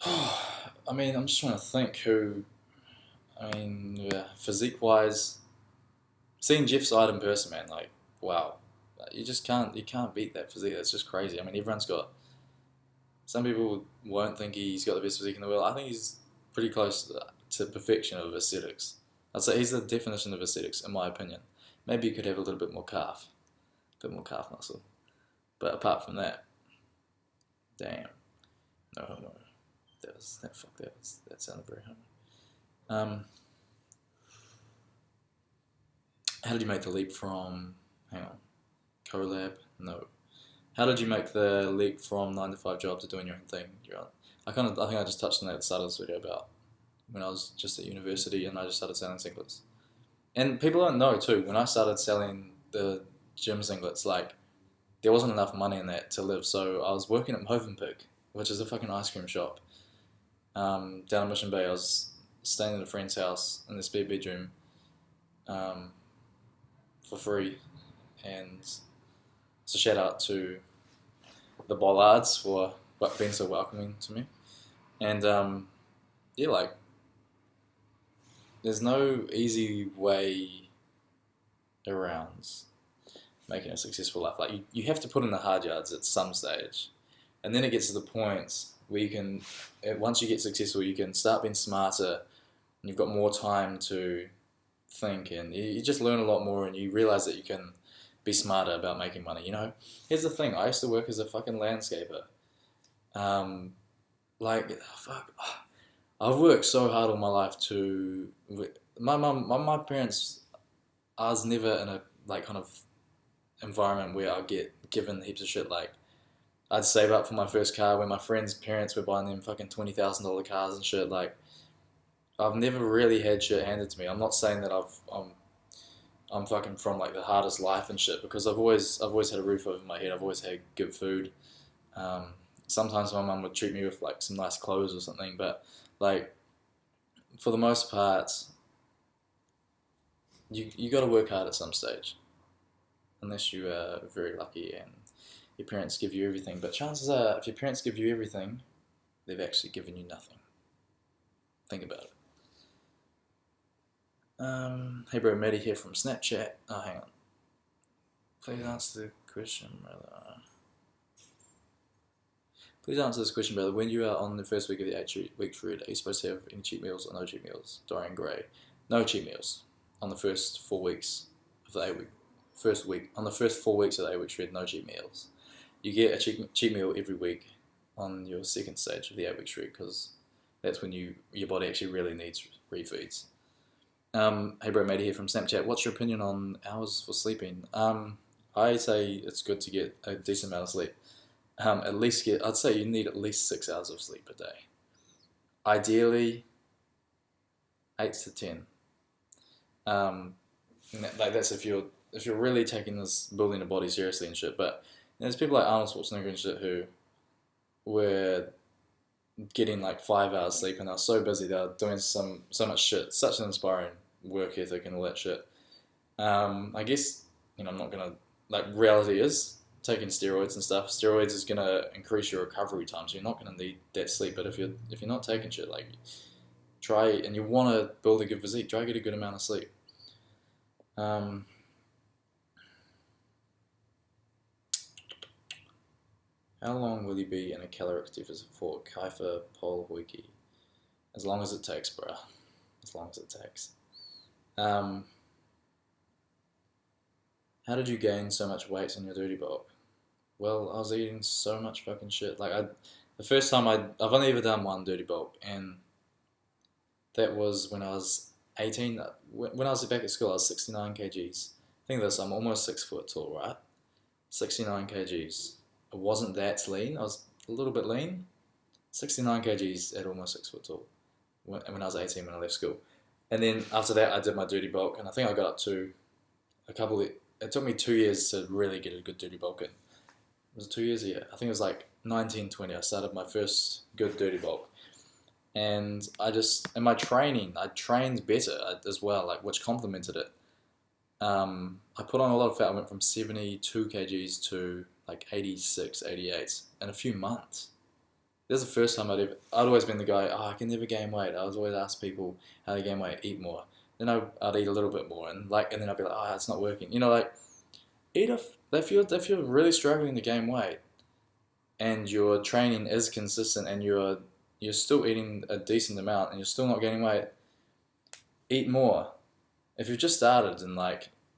I mean, I'm just trying to think who. I mean, yeah, physique-wise, seeing Jeff's side in person, man, like, wow. You can't beat that physique. That's just crazy. I mean, everyone's got. Some people won't think he's got the best physique in the world. I think he's pretty close to perfection of aesthetics. I'd say he's the definition of aesthetics, in my opinion. Maybe you could have a little bit more calf muscle. But apart from that, damn, no homo. That sounded very homo. How did you make the leap from? Hang on, collab? No. How did you make the leap from 9-to-5 job to doing your own thing? I think I just touched on that at the start of this video about when I was just at university and I just started selling singlets. And people don't know too, when I started selling the gym singlets, like, there wasn't enough money in that to live, so I was working at Movenpick, which is a fucking ice cream shop, down in Mission Bay. I was staying at a friend's house in this spare bedroom, for free, and so shout out to the Bollards for being so welcoming to me, and yeah, like, there's no easy way around making a successful life. Like, you have to put in the hard yards at some stage, and then it gets to the point where you can, once you get successful, you can start being smarter, and you've got more time to think, and you just learn a lot more, and you realize that you can be smarter about making money. You know, here's the thing: I used to work as a fucking landscaper. Like, fuck, I've worked so hard all my life to. My parents. I was never in a like kind of environment where I get given heaps of shit. Like, I'd save up for my first car when my friends' parents were buying them fucking $20,000 cars and shit. Like, I've never really had shit handed to me. I'm not saying that I'm fucking from like the hardest life and shit, because I've always had a roof over my head. I've always had good food. Sometimes my mum would treat me with like some nice clothes or something, but like, for the most part, you got to work hard at some stage, unless you are very lucky and your parents give you everything. But chances are, if your parents give you everything, they've actually given you nothing. Think about it. Hey bro, Matty here from Snapchat. Oh, hang on. Please answer the question, brother. Please answer this question, brother. When you are on the first week of the 8-week shred, are you supposed to have any cheat meals or no cheat meals? Dorian Gray. No cheat meals on the first 4 weeks of the 8-week. On the first 4 weeks of the 8-week shred, no cheat meals. You get a cheat meal every week on your second stage of the 8-week shred, because that's when your body actually really needs refeeds. Hey bro, Matty here from Snapchat. What's your opinion on hours for sleeping? I say it's good to get a decent amount of sleep. I'd say you need at least 6 hours of sleep a day. Ideally, 8 to 10. Like, that's if you're if you're really taking this building a body seriously and shit. But there's people like Arnold Schwarzenegger and shit who were getting like 5 hours sleep and they're so busy, they're doing so much shit, such an inspiring work ethic and all that shit. I guess, I'm not gonna, like, reality is taking steroids and stuff. Steroids is gonna increase your recovery time, so you're not gonna need that sleep. But if you're not taking shit, like, try, and you want to build a good physique, try to get a good amount of sleep. How long will you be in a caloric deficit for? Kaifa Pol Wiki. As long as it takes, bruh. As long as it takes. How did you gain so much weight in your dirty bulk? Well, I was eating so much fucking shit. Like, the first time I've only ever done one dirty bulk, and that was when I was 18. When I was back at school, I was 69 kgs. Think of this, I'm almost 6 foot tall, right? 69 kgs. I wasn't that lean. I was a little bit lean. 69 kgs at almost 6 foot tall when I was 18 when I left school. And then after that, I did my dirty bulk, and I think I got up to it took me 2 years to really get a good dirty bulk in. Was it 2 years? Yeah. I think it was like 19, 20. I started my first good dirty bulk. And in my training, I trained better as well, like, which complemented it. I put on a lot of fat. I went from 72 kgs to like 86, 88 in a few months. This is the first time I'd always been the guy, I can never gain weight. I was always ask people how to gain weight, eat more. Then I'd eat a little bit more, and then I'd be like, it's not working. If you're really struggling to gain weight, and your training is consistent, and you're still eating a decent amount, and you're still not gaining weight, eat more. If you've just started and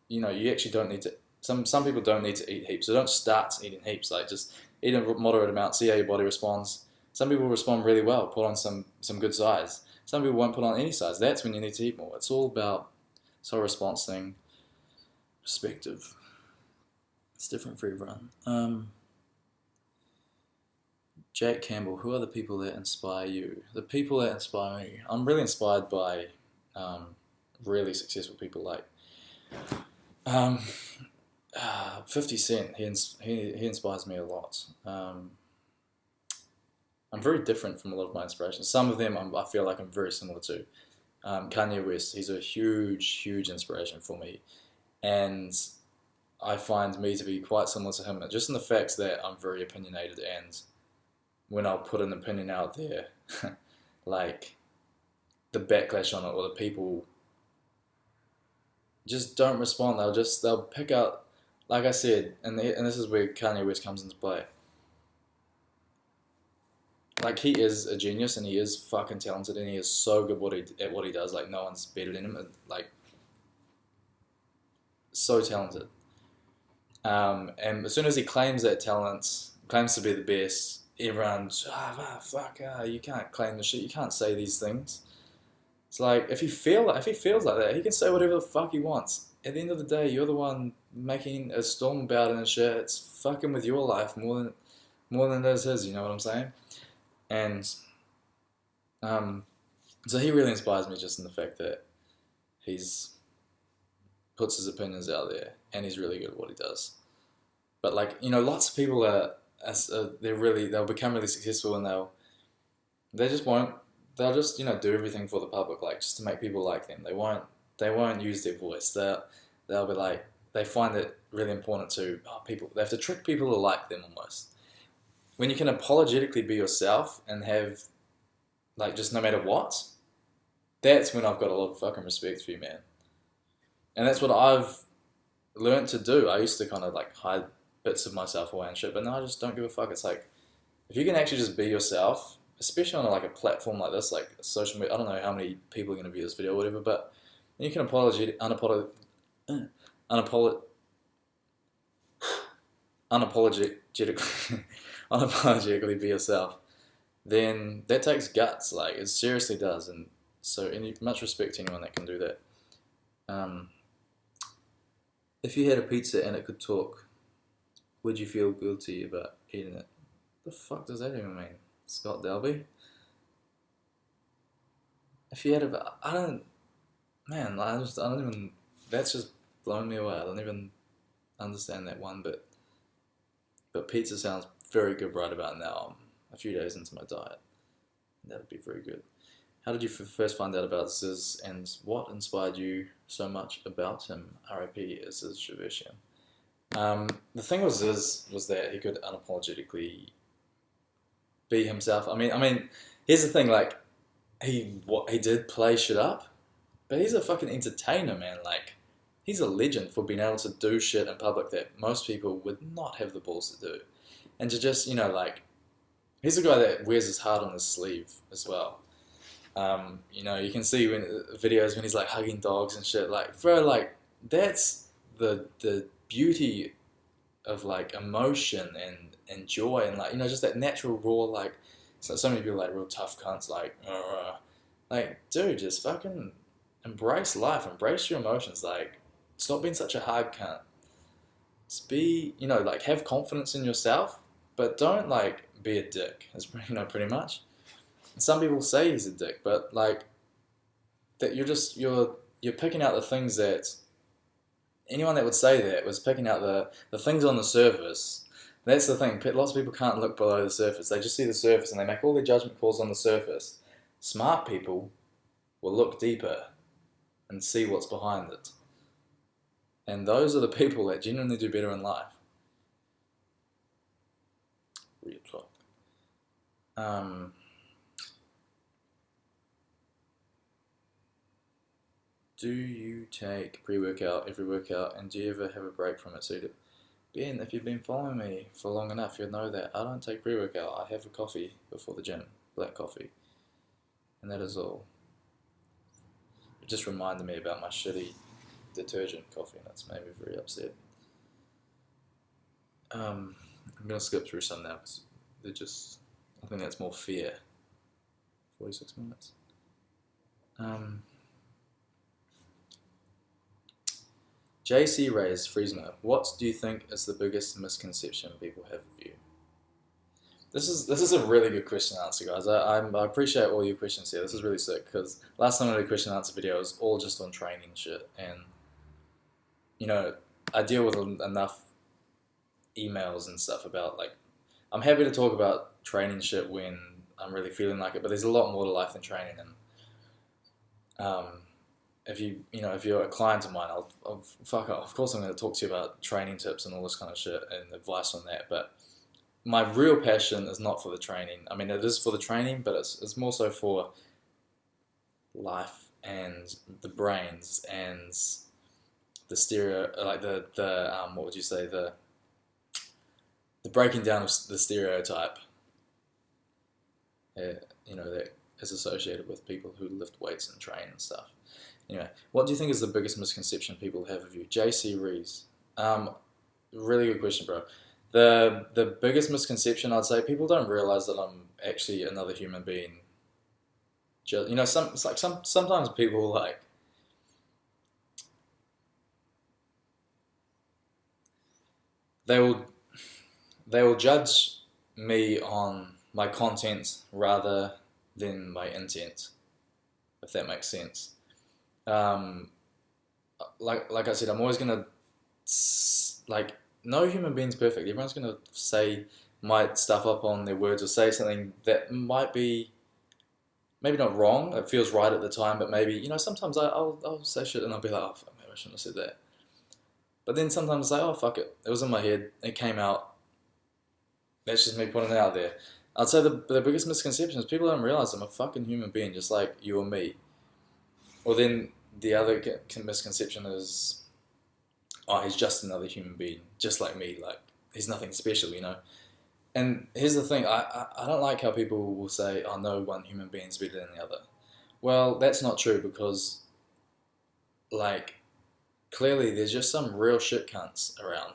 you actually don't need to. Some people don't need to eat heaps, so don't start eating heaps. Like, just eat a moderate amount, see how your body responds. Some people respond really well, put on some good size. Some people won't put on any size. That's when you need to eat more. It's all about a response thing, perspective. It's different for everyone. Jake Campbell, who are the people that inspire you? The people that inspire me, I'm really inspired by really successful people like 50 Cent. He inspires me a lot. I'm very different from a lot of my inspirations. Some of them I feel like I'm very similar to. Kanye West, he's a huge, huge inspiration for me. And I find me to be quite similar to him, just in the fact that I'm very opinionated, and when I'll put an opinion out there, like, the backlash on it, or the people just don't respond. They'll pick out, like I said, and this is where Kanye West comes into play. Like, he is a genius, and he is fucking talented, and he is so good at what he does. Like, no one's better than him. Like, so talented. And as soon as he claims that talent, claims to be the best, everyone's, you can't claim this shit. You can't say these things. It's like, if he feels like that, he can say whatever the fuck he wants. At the end of the day, you're the one making a storm about it and shit. It's fucking with your life more than it is his. You know what I'm saying? And so he really inspires me, just in the fact that he's puts his opinions out there, and he's really good at what he does. But lots of people they'll become really successful, and they'll just do everything for the public, like, just to make people like them. They won't use their voice. They'll be like, they find it really important to people. They have to trick people to like them almost. When you can apologetically be yourself and have, like, just no matter what, that's when I've got a lot of fucking respect for you, man. And that's what I've learned to do. I used to kind of like hide bits of myself away and shit, but now I just don't give a fuck. It's like, if you can actually just be yourself, especially on a platform like this, like social media, I don't know how many people are going to view this video or whatever, but you can unapologetically be yourself, then that takes guts. Like, it seriously does. And so, much respect to anyone that can do that. If you had a pizza and it could talk, would you feel guilty about eating it? The fuck does that even mean? Scott Delby? If you had I don't even, that's just blown me away. I don't even understand that one bit. But pizza sounds very good right about now. I'm a few days into my diet. That would be very good. How did you first find out about Ziz, and what inspired you so much about him? R.I.P. Ziz Shaveshian. The thing with Ziz was that he could unapologetically be himself. I mean, here's the thing, like, he did play shit up, but he's a fucking entertainer, man. Like, he's a legend for being able to do shit in public that most people would not have the balls to do. And to just, like, he's a guy that wears his heart on his sleeve as well. You can see videos when he's like hugging dogs and shit. Like, bro, like, that's the beauty of like emotion and joy and like, just that natural raw, like, so many people like real tough cunts, like, dude, just fucking embrace life, embrace your emotions, like, stop being such a hard cunt. Just be, like, have confidence in yourself, but don't like be a dick. It's pretty much. Some people say he's a dick, but like that you're picking out the things that anyone that would say that was picking out the things on the surface. That's the thing. Lots of people can't look below the surface. They just see the surface and they make all their judgment calls on the surface. Smart people will look deeper and see what's behind it. And those are the people that genuinely do better in life. Real talk. Do you take pre-workout every workout, and do you ever have a break from it? So Ben, if you've been following me for long enough, you'll know that I don't take pre-workout. I have a coffee before the gym, black coffee, and that is all. It just reminded me about my shitty detergent coffee, and it's made me very upset. I'm going to skip through some now, because I think that's more fair. 46 minutes. JC Ray's Freezma. What do you think is the biggest misconception people have of you? This is a really good question and answer, guys. I appreciate all your questions here. This is really sick, because last time I did a question and answer video, it was all just on training shit, and I deal with enough emails and stuff about, like, I'm happy to talk about training shit when I'm really feeling like it, but there's a lot more to life than training, and if you're a client of mine, I'll fuck off. Of course I'm going to talk to you about training tips and all this kind of shit and advice on that, but my real passion is not for the training. I mean, it is for the training, but it's more so for life and the brains and the what would you say, the breaking down of the stereotype, that is associated with people who lift weights and train and stuff. Anyway, what do you think is the biggest misconception people have of you? JC Rees. Really good question, bro. The biggest misconception, I'd say, people don't realize that I'm actually another human being. Sometimes people like, they will judge me on my content rather than my intent, if that makes sense. Like I said, I'm always gonna, like, no human being's perfect. Everyone's gonna might stuff up on their words or say something that might be maybe not wrong. It feels right at the time, but maybe sometimes I'll say shit and I'll be like, oh fuck, maybe I shouldn't have said that. But then sometimes it's like, oh fuck it, it was in my head, it came out. That's just me putting it out there. I'd say the biggest misconception is people don't realize I'm a fucking human being, just like you or me. Or then the other misconception is, oh, he's just another human being, just like me. Like, he's nothing special, And here's the thing, I don't like how people will say, oh, no one human being's better than the other. Well, that's not true, because, like, clearly there's just some real shit cunts around.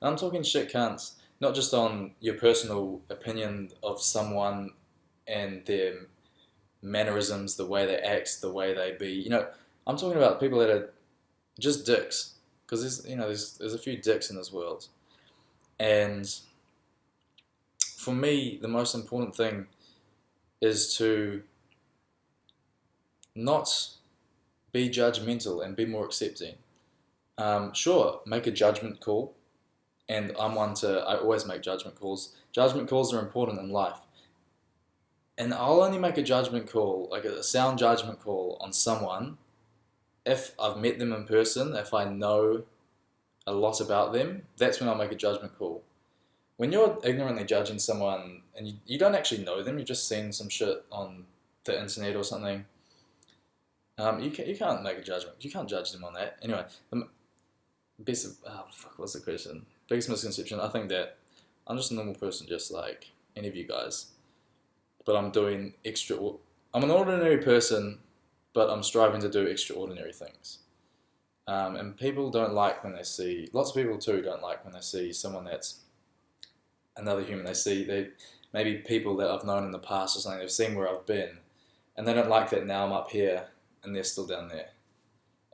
I'm talking shit cunts, not just on your personal opinion of someone and their mannerisms, the way they act, the way they be. I'm talking about people that are just dicks, because there's a few dicks in this world, and for me, the most important thing is to not be judgmental and be more accepting. Sure, make a judgment call, and I always make judgment calls. Judgment calls are important in life. And I'll only make a judgment call, like a sound judgment call on someone if I've met them in person, if I know a lot about them, that's when I'll make a judgment call. When you're ignorantly judging someone and you don't actually know them, you've just seen some shit on the internet or something, you can't make a judgment. You can't judge them on that. Anyway, what's the question? Biggest misconception, I think that I'm just a normal person just like any of you guys. But I'm an ordinary person, but I'm striving to do extraordinary things. And people don't like when they see, lots of people too don't like when they see someone that's another human. Maybe people that I've known in the past or something, they've seen where I've been, and they don't like that now I'm up here and they're still down there.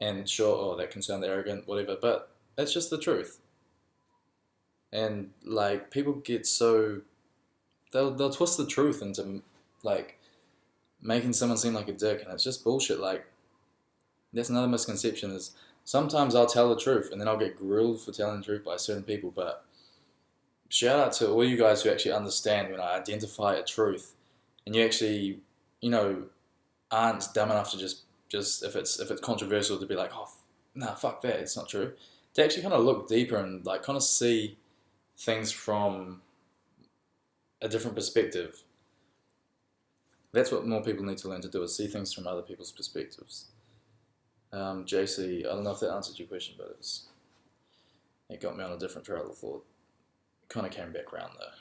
And sure, that can sound arrogant, whatever, but that's just the truth. And like, people get so, they'll twist the truth into like making someone seem like a dick, and it's just bullshit. Like, that's another misconception, is sometimes I'll tell the truth and then I'll get grilled for telling the truth by certain people, but shout out to all you guys who actually understand when I identify a truth, and you actually, aren't dumb enough to just if it's controversial to be like, oh, nah, fuck that, it's not true. To actually kind of look deeper and like kind of see things from a different perspective. That's what more people need to learn to do, is see things from other people's perspectives. JC, I don't know if that answered your question, but it got me on a different trail of thought. It kind of came back around though.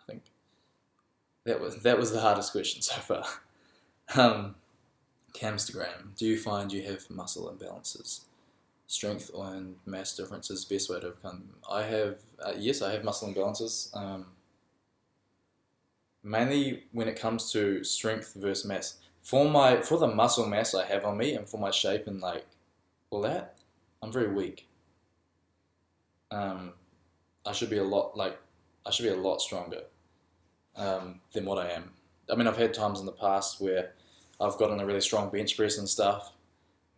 I think that was the hardest question so far. Camstagram, do you find you have muscle imbalances? Strength and mass differences, best way to overcome? I have, yes, I have muscle imbalances. Mainly when it comes to strength versus mass. For the muscle mass I have on me and for my shape and like all that, I'm very weak. I should be a lot stronger than what I am. I mean, I've had times in the past where I've gotten a really strong bench press and stuff,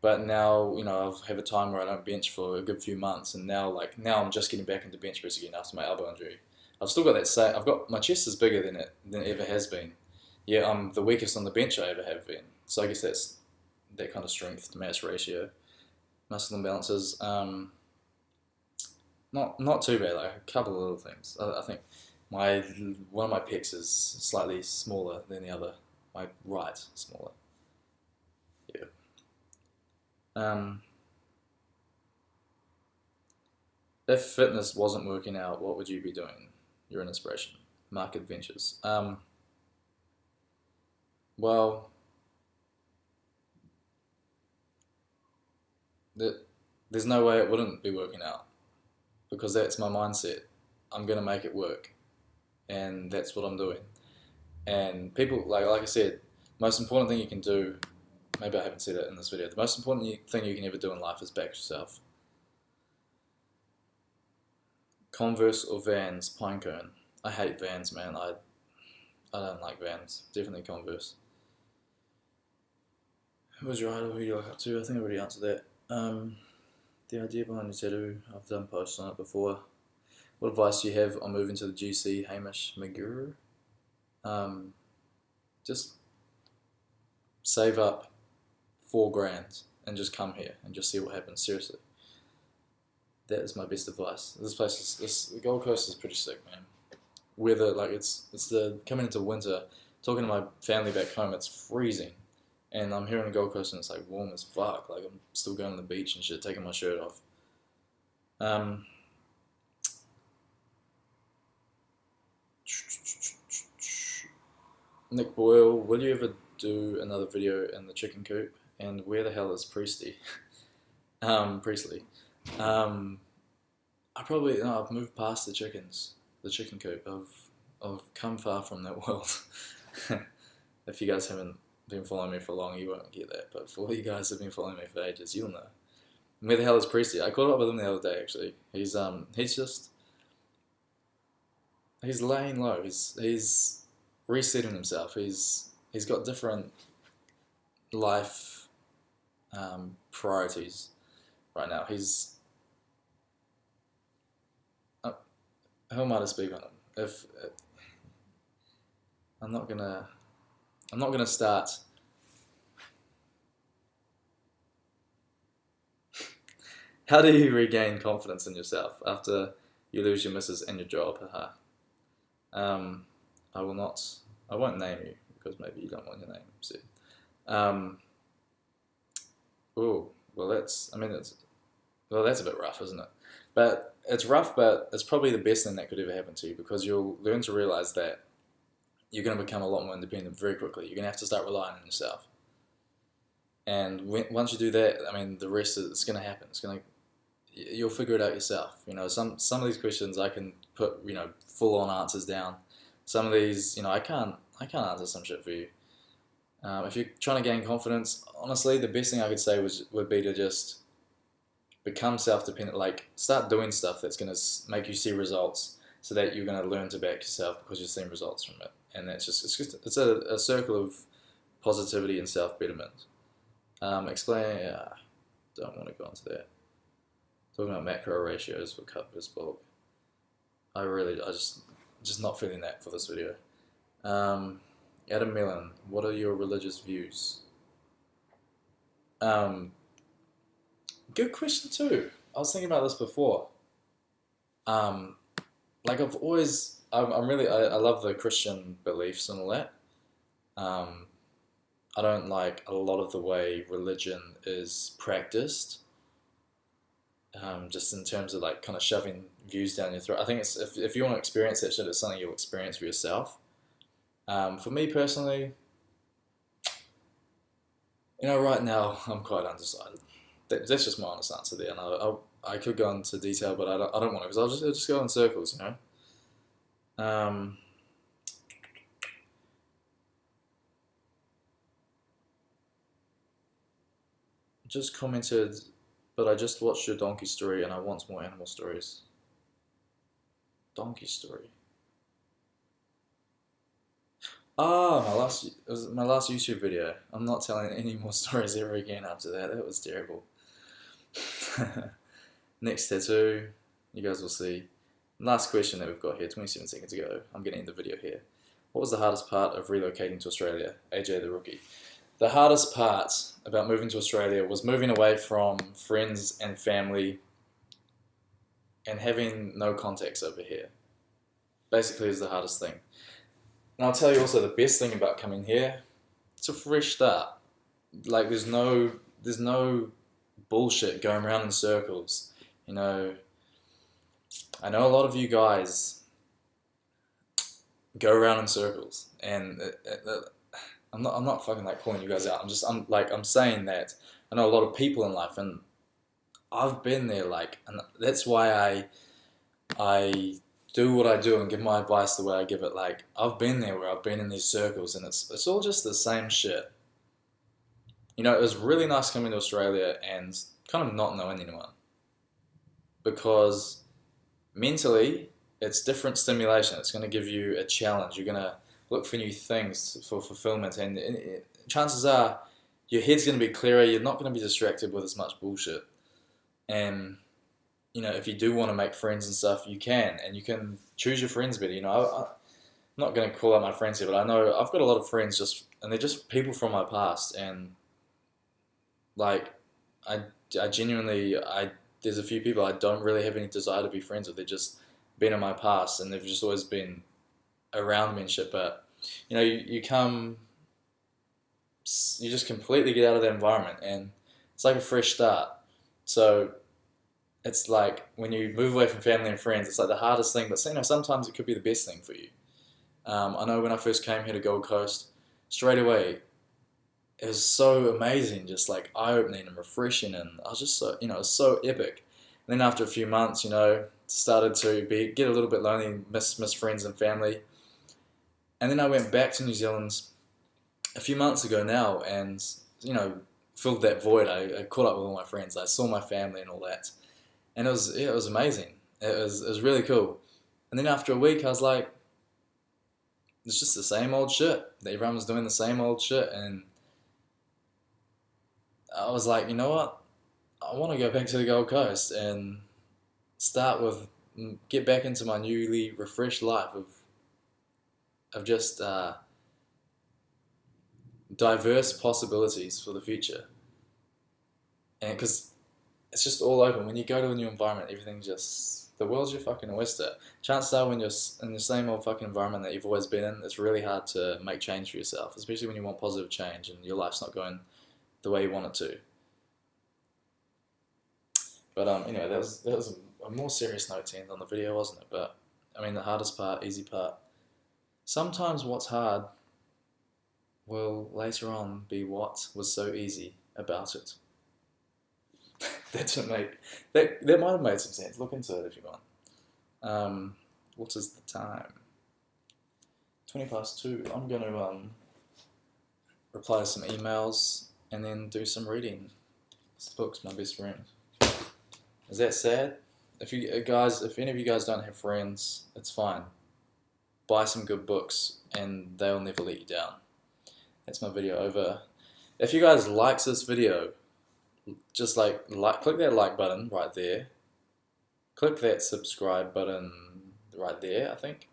but now I've had a time where I don't bench for a good few months, and now I'm just getting back into bench press again after my elbow injury. I've still got that same. My chest is bigger than it ever has been. Yeah, I'm the weakest on the bench I ever have been. So I guess that's that kind of strength to mass ratio. Muscle imbalances, not too bad. Like a couple of little things. I think one of my pecs is slightly smaller than the other. My right smaller. Yeah. If fitness wasn't working out, what would you be doing? You're an inspiration. Market Ventures. Well, there's no way it wouldn't be working out, because that's my mindset. I'm gonna make it work, and that's what I'm doing. And people, like I said, most important thing you can do. Maybe I haven't said it in this video. The most important thing you can ever do in life is back yourself. Converse or Vans? Pinecone. I hate Vans, man. I don't like Vans. Definitely Converse. Who was your idol? Who do you look up to? I think I already answered that. The idea behind the tattoo, I've done posts on it before. What advice do you have on moving to the GC, Hamish Maguru? Just save up $4,000 and just come here and just see what happens. Seriously, that is my best advice. The Gold Coast is pretty sick, man. Weather, like it's the coming into winter. Talking to my family back home, it's freezing, and I'm here on the Gold Coast and it's like warm as fuck. Like I'm still going to the beach and shit, taking my shirt off. Nick Boyle, will you ever do another video in the chicken coop? And where the hell is Priestley? I've moved past the chicken coop. I've come far from that world. If you guys haven't been following me for long, you won't get that. But for all you guys who've been following me for ages, you'll know. Where the hell is Priestley? I caught up with him the other day, actually. He's laying low. He's resetting himself. He's got different life priorities, right now. Uh, who am I to speak on him? If I'm not gonna start. How do you regain confidence in yourself after you lose your missus and your job? Haha. Um, I will not. I won't name you because maybe you don't want your name said. Um, oh, well, that's. I mean, that's a bit rough, isn't it? But it's rough, but it's probably the best thing that could ever happen to you because you'll learn to realize that you're going to become a lot more independent very quickly. You're going to have to start relying on yourself. And once you do that, I mean, the rest is it's going to happen. You'll figure it out yourself. Some of these questions I can put full on answers down. Some of these, I can't answer some shit for you. If you're trying to gain confidence, honestly, the best thing I could say would be to just become self-dependent. Like start doing stuff that's going to make you see results, so that you're going to learn to back yourself because you're seeing results from it. And it's a circle of positivity and self-betterment. Explain. Don't want to go into that. Talking about macro ratios for cup versus bulk. I just not feeling that for this video. Adam Mellon, what are your religious views? Good question too. I was thinking about this before. Like I've always, I love the Christian beliefs and all that. I don't like a lot of the way religion is practiced. Just in terms of like kind of shoving views down your throat. I think it's if you want to experience that shit, it's something you'll experience for yourself. For me personally, right now I'm quite undecided. That's just my honest answer there, and I could go into detail, but I don't want to because I'll just go in circles, Just commented, but I just watched your donkey story and I want more animal stories. Donkey story. It was my last YouTube video. I'm not telling any more stories ever again after that. That was terrible. Next tattoo, you guys will see. Last question that we've got here, 27 seconds ago. I'm going to end the video here. What was the hardest part of relocating to Australia? AJ the Rookie. The hardest part about moving to Australia was moving away from friends and family and having no contacts over here. Basically is the hardest thing. And I'll tell you also the best thing about coming here, it's a fresh start. Like there's no bullshit going around in circles. I know a lot of you guys go around in circles, and I'm not fucking like calling you guys out. I'm saying that I know a lot of people in life, and I've been there. And that's why I do what I do and give my advice the way I give it. Like I've been there where I've been in these circles, and it's all just the same shit. It was really nice coming to Australia and kind of not knowing anyone, because mentally it's different stimulation. It's going to give you a challenge. You're going to look for new things for fulfillment, and chances are your head's going to be clearer. You're not going to be distracted with as much bullshit. And if you do want to make friends and stuff, you can, and you can choose your friends better. I'm not going to call out my friends here, but I know I've got a lot of friends and they're just people from my past, and like I genuinely there's a few people I don't really have any desire to be friends with. They've just been in my past, and they've just always been around me and shit. But you just completely get out of that environment, and it's like a fresh start. So it's like when you move away from family and friends, it's like the hardest thing, but sometimes it could be the best thing for you. I know when I first came here to Gold Coast, straight away it was so amazing, just like eye-opening and refreshing, and I was just so, it was so epic. And then after a few months, started to get a little bit lonely, miss friends and family. And then I went back to New Zealand a few months ago now, and filled that void. I caught up with all my friends. I saw my family and all that, and it was amazing. It was really cool. And then after a week, I was like, it's just the same old shit. Everyone was doing the same old shit, and I was like, you know what? I want to go back to the Gold Coast and get back into my newly refreshed life of just diverse possibilities for the future. And because it's just all open. When you go to a new environment, the world's your fucking oyster. Chances are when you're in the same old fucking environment that you've always been in, it's really hard to make change for yourself, especially when you want positive change and your life's not going the way you want it to. But anyway, that was a more serious note to end on the video, wasn't it? But I mean, the hardest part, easy part. Sometimes what's hard will later on be what was so easy about it. That might have made some sense. Look into it if you want. What is the time? 2:20. I'm gonna reply to some emails and then do some reading. This book's my best friend. Is that sad? If any of you guys don't have friends, it's fine. Buy some good books and they'll never let you down. That's my video over. If you guys like this video, just click that like button right there. Click that subscribe button right there, I think.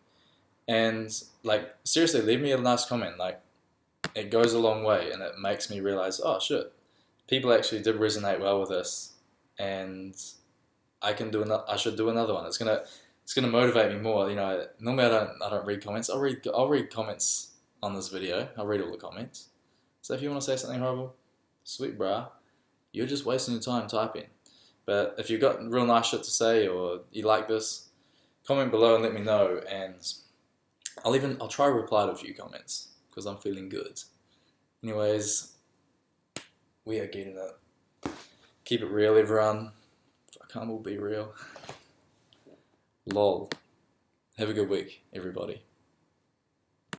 And seriously, leave me a nice comment. It goes a long way and it makes me realize, oh shit, people actually did resonate well with this, and I should do another one. It's gonna motivate me more. Normally I don't read comments. I'll read comments on this video. I'll read all the comments. So if you want to say something horrible, sweet brah, you're just wasting your time typing. But if you've got real nice shit to say or you like this, comment below and let me know, and I'll try to reply to a few comments because I'm feeling good. Anyways, we are getting it. Keep it real, everyone. I can't all be real. Lol. Have a good week, everybody.